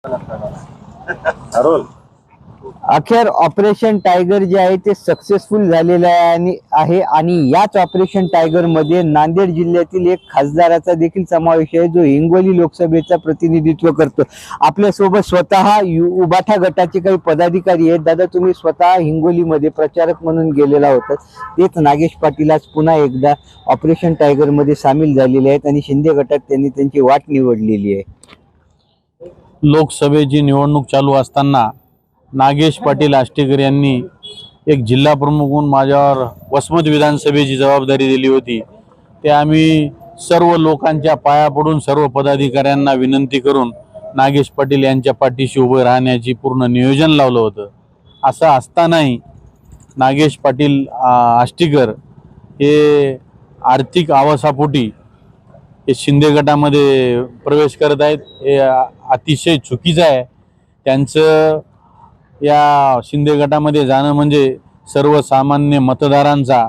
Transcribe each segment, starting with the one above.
अरोल अखेर operation tiger जे आहे ते सक्सेसफुल झालेलं आहे आणि याच ऑपरेशन टायगर मध्ये नांदेड जिल्ह्यातील एक खासदाराचा देखील समावेश आहे जो हिंगोली लोकसभेचा प्रतिनिधित्व करतो। आपल्या सोबत स्वतः उबाठा गटाचे काही पदाधिकारी आहेत। दादा, तुम्ही स्वतः हिंगोलीमध्ये प्रचारक म्हणून गेलेला होता, तेच नागेश पाटील आज पुन्हा एकदा ऑपरेशन टायगर मध्ये सामील झालेले आहेत आणि शिंदे गटात त्यांनी त्यांची वाट निवडलेली आहे। लोकसभेची निवडणूक चालू असताना नागेश पाटील आष्टीकर यांनी एक जिल्हा प्रमुख म्हणून माझ्यावर वसमत विधानसभेची जबाबदारी दिली होती। ते आम्ही सर्व लोकांच्या पाया पडून सर्व पदाधिकाऱ्यांना विनंती करून नागेश पाटील यांच्या पाठीशी उभे राहण्याची पूर्ण नियोजन लावलं होतं। असं असतानाही नागेश पाटील आष्टीकर हे आर्थिक आवासापोटी हे शिंदे गटामध्ये प्रवेश करत आहेत। हे अतिशय चुकीचं आहे। त्यांचं या शिंदे गटामध्ये जाणं म्हणजे सर्वसामान्य मतदारांचा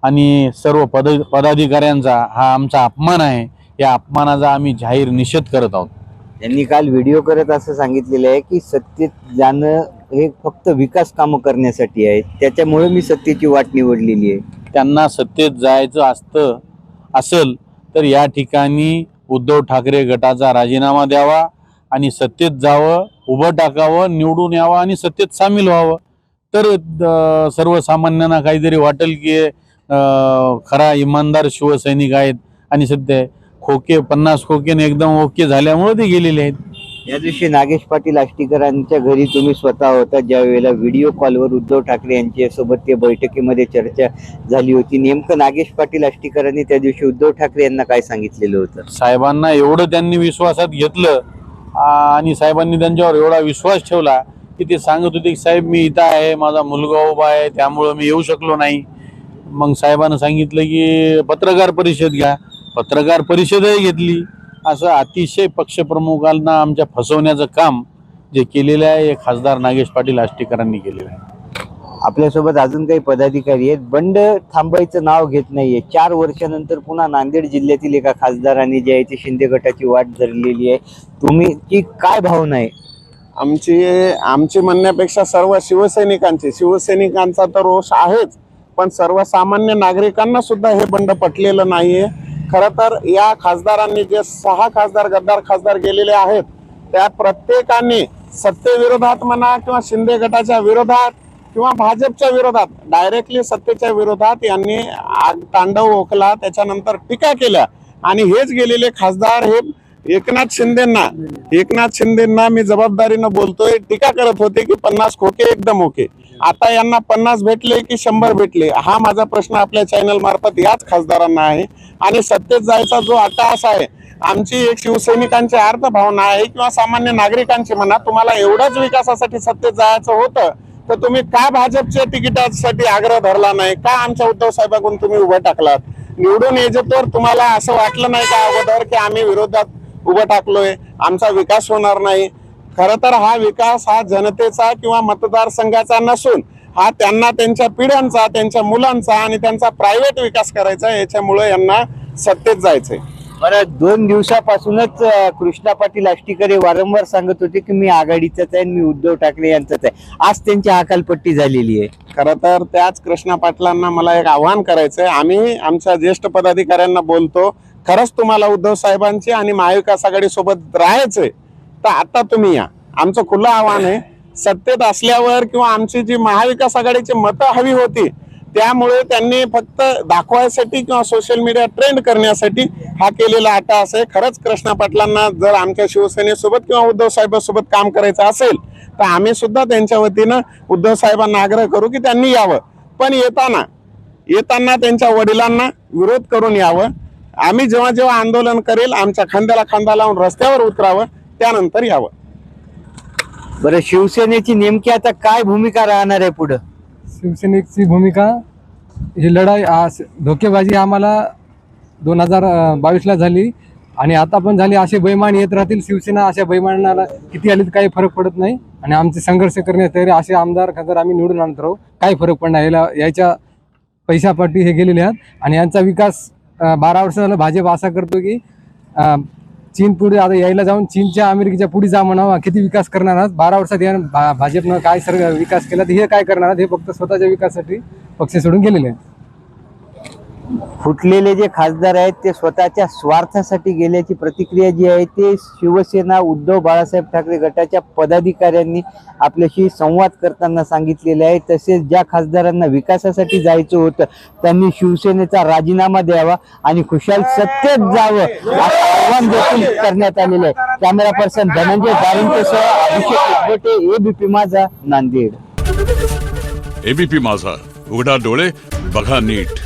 आणि सर्व पदाधिकाऱ्यांचा हा आमचा अपमान आहे। या अपमानाचा आम्ही जाहीर निषेध करत आहोत। त्यांनी काल व्हिडिओ करत असं सांगितलेलं आहे की सत्तेत जाणं हे फक्त विकास कामं करण्यासाठी आहे, त्याच्यामुळे मी सत्तेची वाट निवडलेली आहे। त्यांना सत्तेत जायचं असेल तर या ठिकाणी उद्धव ठाकरे गटाचा राजीनामा द्यावा आणि सत्तेत जावं, उभं टाकावं, निवडून यावं आणि सत्तेत सामील व्हावं। तर सर्वसामान्यांना काहीतरी वाटेल की खरा इमानदार शिवसैनिक आहेत आणि सध्या खोके 50 खोकेने एकदम ओके झाल्यामुळे ते गेलेले आहेत। या दिवशी नागेश पाटील आष्टीकरांच्या घरी तुम्ही स्वतः होता, ज्या वेळेला व्हिडिओ कॉलवर उद्धव ठाकरे यांच्यासोबत ते बैठकीमध्ये चर्चा झाली होती। नेमकं नागेश पाटील आष्टीकरांनी त्या दिवशी उद्धव ठाकरे यांना काय सांगितलेलं होतं? साहेबांना एवढं त्यांनी विश्वासात घेतलं आणि साहेबांनी त्यांच्यावर एवढा विश्वास ठेवला की ते सांगत होते की साहेब मी इथं आहे, माझा मुलगा उभा आहे, त्यामुळं मी येऊ शकलो नाही। मग साहेबांना सांगितलं की पत्रकार परिषद घ्या, पत्रकार परिषदही घेतली। असं अतिशय पक्षप्रमुखांना आमच्या फसवण्याचं काम जे केलेलं आहे हे खासदार नागेश पाटील आष्टीकरांनी केलेलं आहे। आपल्यासोबत अजून काही पदाधिकारी आहेत। बंड थांबायचं नाव घेत नाहीये। 4 वर्षानंतर पुन्हा नांदेड जिल्ह्यातील एका खासदारांनी जे आहे ते शिंदे गटाची वाट धरलेली आहे, तुम्ही ती काय भावना आहे? आमची म्हणण्यापेक्षा सर्व शिवसैनिकांचा तर रोष आहेच, पण सर्वसामान्य नागरिकांना सुद्धा हे बंड पटलेलं नाहीये। खरं तर या खासदारांनी जे 6 खासदार गद्दार खासदार गेलेले आहेत त्या प्रत्येकाने सत्तेविरोधात म्हणा किंवा शिंदे गटाच्या विरोधात किंवा भाजपच्या विरोधात डायरेक्टली सत्तेच्या विरोधात यांनी तांडव ओकला, त्याच्यानंतर टीका केल्या। आणि हेच गेलेले खासदार हे एकनाथ शिंदेंना मी जबाबदारीनं बोलतोय, टीका करत होते की 50 खोके एकदम ओके। आता यांना 50 भेटले की 100 भेटले, हा माझा प्रश्न आपल्या चॅनल मार्फत याच खासदारांना आहे। आणि सत्तेत जायचा जो अट्टहास आहे, आमची एक शिवसैनिकांची अर्थ भावना आहे किंवा सामान्य नागरिकांची म्हणा, तुम्हाला एवढाच विकासासाठी सत्तेत जायचं होतं तर तुम्ही का भाजपच्या तिकिटासाठी आग्रह धरला नाही? का आमच्या उद्धव साहेबांकडून तुम्ही उभं टाकलात? निवडून येजोतर तुम्हाला असं वाटलं नाही का अगोदर की आम्ही विरोधात उभं टाकलोय, आमचा विकास होणार नाही? खरं तर हा विकास हा जनतेचा किंवा मतदारसंघाचा नसून हा त्यांना त्यांच्या पिढ्यांचा, त्यांच्या मुलांचा आणि त्यांचा प्रायव्हेट विकास करायचा, याच्यामुळे यांना सत्तेत जायचंय। बरं, 2 दिवसापासूनच कृष्णा पाटील आष्टीकर वारंवार सांगत होते की मी आघाडीचाच आहे, मी उद्धव ठाकरे यांचाच आहे। आज त्यांची अकालपट्टी झालेली आहे। खरं तर त्याच कृष्णा पाटलांना मला एक आव्हान करायचंय। आम्ही आमच्या ज्येष्ठ पदाधिकाऱ्यांना बोलतो, खरंच तुम्हाला उद्धव साहेबांची आणि महाविकास आघाडी सोबत राहायचंय तर आता तुम्ही या। आमचं खुलं आव्हान आहे। सत्तेत असल्यावर किंवा आमची जी महाविकास आघाडीची मतं हवी होती त्यामुळे त्यांनी फक्त दाखवायसाठी किंवा सोशल मीडिया ट्रेंड करण्यासाठी हा केलेला अट्टहास आहे। खरंच कृष्णा पाटलांना जर आमच्या शिवसेनेसोबत किंवा उद्धव साहेबांसोबत काम करायचं असेल तर आम्ही सुद्धा त्यांच्या वतीनं उद्धव साहेबांना आग्रह करू की त्यांनी यावं, पण येताना त्यांच्या वडिलांना विरोध करून यावं। आम्ही जेव्हा जेव्हा आंदोलन करेल आमच्या खांद्याला खांदा लावून रस्त्यावर उतरावं, त्यानंतर यावं। बरं, शिवसेनेची नेमकी आता काय भूमिका राहणार आहे पुढे? शिवसेनेची भूमिका ही लढाई धोकेबाजी आम्हाला 2022ला झाली आणि आता पण झाली। असे बैमान येत राहतील, शिवसेना अशा बैमानाला किती आली काही फरक पडत नाही आणि आमचे संघर्ष करण्यात तयारी असे आमदार खासदार आम्ही निवडून आणत राहू, काही फरक पडणार। याच्या पैशापाठी हे गेलेले आहेत आणि यांचा विकास 12 वर्ष झालं भाजप असा करतो की चीन पुढे आता यायला जाऊन चीनच्या अमेरिकेच्या पुढे जा म्हणावा, किती विकास करणार आहात 12 वर्षात या भाजपनं काय सर्व विकास केला, तर हे काय करणार आहात? हे फक्त स्वतःच्या विकासासाठी पक्ष सोडून गेलेले आहेत. फुटलेले जे खासदार आहेत ते स्वतःच्या स्वार्थासाठी गेल्याची प्रतिक्रिया जी आहे ते शिवसेना उद्धव बाळासाहेब ठाकरे गटाच्या पदाधिकाऱ्यांनी आपल्याशी संवाद करताना सांगितलेले आहे. तसेच ज्या खासदारांना विकासासाठी जायचं होतं त्यांनी शिवसेनेचा राजीनामा द्यावा आणि खुशाल सत्तेत जावं असं आवाहन देखील करण्यात आलेलं आहे. कॅमेरा पर्सन धनंजय दारुंकेसह अभिषेक उद्गटे, एबीपी माझा, नांदेड. एबीपी माझा, उघडा डोळे बघा नीट.